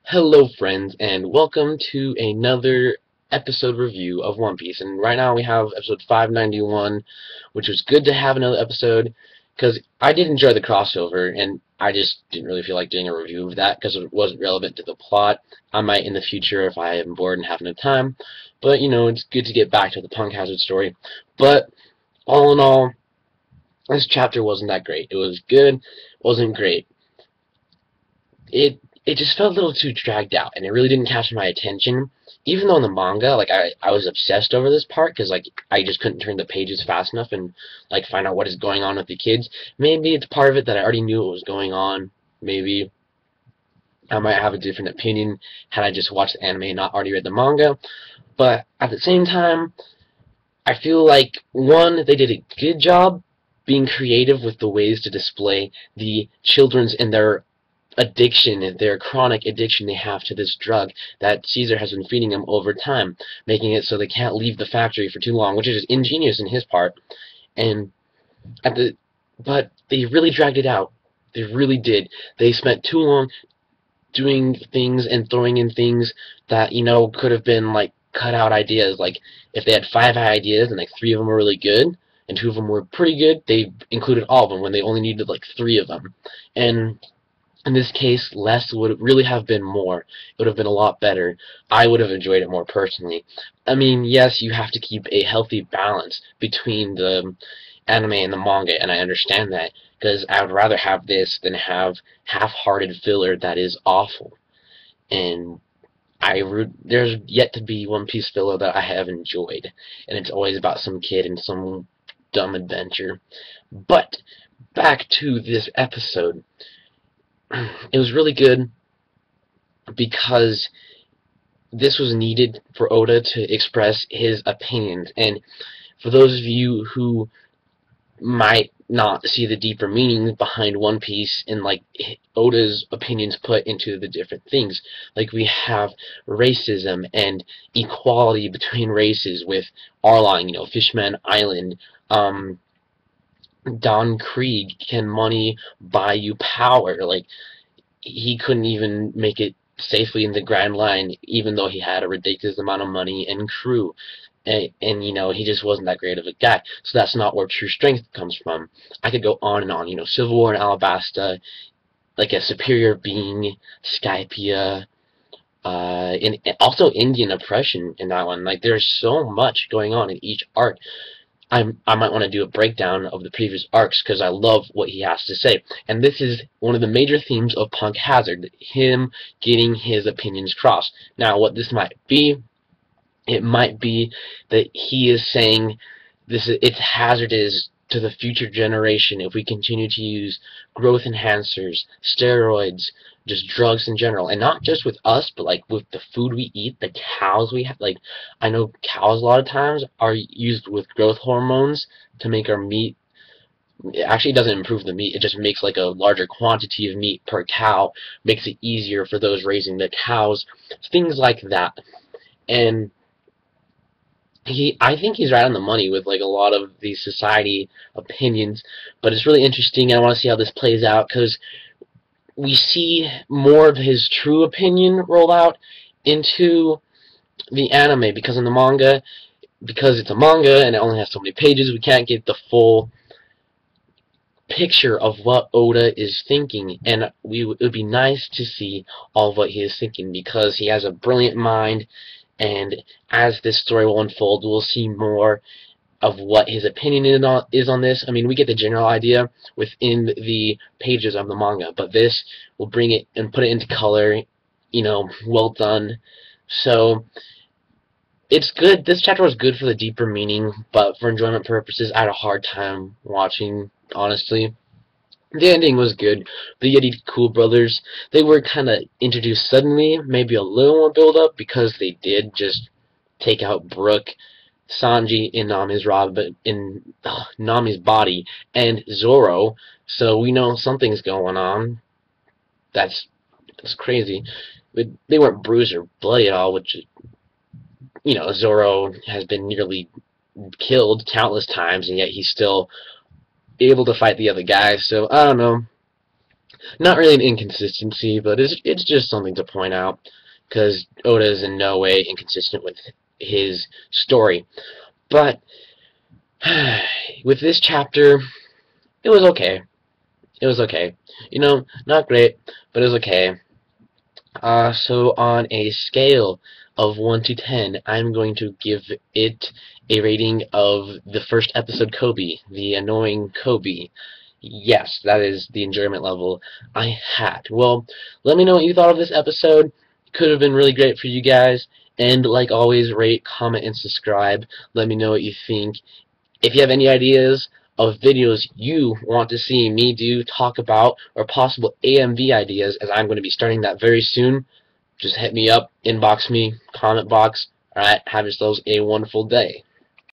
Hello friends, and welcome to another episode review of One Piece. And right now we have episode 591, which was good to have another episode, because I did enjoy the crossover, and I just didn't really feel like doing a review of that, because it wasn't relevant to the plot. I might in the future if I am bored and have no time, but it's good to get back to the Punk Hazard story. But all in all, this chapter wasn't that great. It was good, wasn't great. It just felt a little too dragged out, and it really didn't catch my attention. Even though in the manga, like I was obsessed over this part because like I just couldn't turn the pages fast enough and like find out what is going on with the kids. Maybe it's part of it that I already knew what was going on. Maybe I might have a different opinion had I just watched the anime and not already read the manga. But at the same time, I feel like one, they did a good job being creative with the ways to display the children's and their addiction, their chronic addiction they have to this drug that Caesar has been feeding them over time, making it so they can't leave the factory for too long, which is ingenious in his part. And at the, but they really dragged it out. They really did. They spent too long doing things and throwing in things that could have been like cut out ideas. Like if they had five ideas and like three of them were really good and two of them were pretty good, they included all of them when they only needed like three of them. And in this case, less would really have been more. It would have been a lot better. I would have enjoyed it more personally. I mean, yes, you have to keep a healthy balance between the anime and the manga, and I understand that, because I would rather have this than have half-hearted filler that is awful. And there's yet to be One Piece filler that I have enjoyed, and it's always about some kid and some dumb adventure. But back to this episode. It was really good because this was needed for Oda to express his opinions. And for those of you who might not see the deeper meaning behind One Piece and like Oda's opinions put into the different things, like we have racism and equality between races with Arlong, Fishman Island, Don Krieg, can money buy you power? Like, he couldn't even make it safely in the Grand Line, even though he had a ridiculous amount of money and crew. And he just wasn't that great of a guy. So that's not where true strength comes from. I could go on and on. Civil War in Alabasta, like a superior being, Skypia, and also Indian oppression in that one. Like, there's so much going on in each arc. I might want to do a breakdown of the previous arcs because I love what he has to say. And this is one of the major themes of Punk Hazard, him getting his opinions crossed. Now, what this might be, it might be that he is saying it's hazardous to the future generation if we continue to use growth enhancers, steroids, just drugs in general, and not just with us, but like with the food we eat, the cows we have. Like, I know cows a lot of times are used with growth hormones to make our meat. It actually doesn't improve the meat, it just makes like a larger quantity of meat per cow, makes it easier for those raising the cows, things like that. And I think he's right on the money with like a lot of these society opinions, but it's really interesting, and I want to see how this plays out, because we see more of his true opinion roll out into the anime, because in the manga, because it's a manga and it only has so many pages, we can't get the full picture of what Oda is thinking, and it would be nice to see all of what he is thinking, because he has a brilliant mind, and as this story will unfold, we'll see more of what his opinion is on this. I mean, we get the general idea within the pages of the manga, but this will bring it and put it into color, well done. So, it's good. This chapter was good for the deeper meaning, but for enjoyment purposes, I had a hard time watching, honestly. The ending was good. The Yeti Cool Brothers, they were kind of introduced suddenly, maybe a little more build-up, because they did just take out Brook, Sanji in Nami's body, and Zoro, so we know something's going on. That's crazy. But they weren't bruised or bloody at all, which, Zoro has been nearly killed countless times, and yet he's still able to fight the other guys, so I don't know. Not really an inconsistency, but it's just something to point out, because Oda is in no way inconsistent with his story. But with this chapter, it was okay. It was okay. You know, not great, but it was okay. So on a scale of 1 to 10, I'm going to give it a rating of the first episode Kobe, the annoying Kobe. Yes, that is the enjoyment level I had. Well, let me know what you thought of this episode. Could have been really great for you guys. And like always, rate, comment, and subscribe. Let me know what you think. If you have any ideas of videos you want to see me do, talk about, or possible AMV ideas, as I'm going to be starting that very soon, just hit me up, inbox me, comment box. Alright, have yourselves a wonderful day.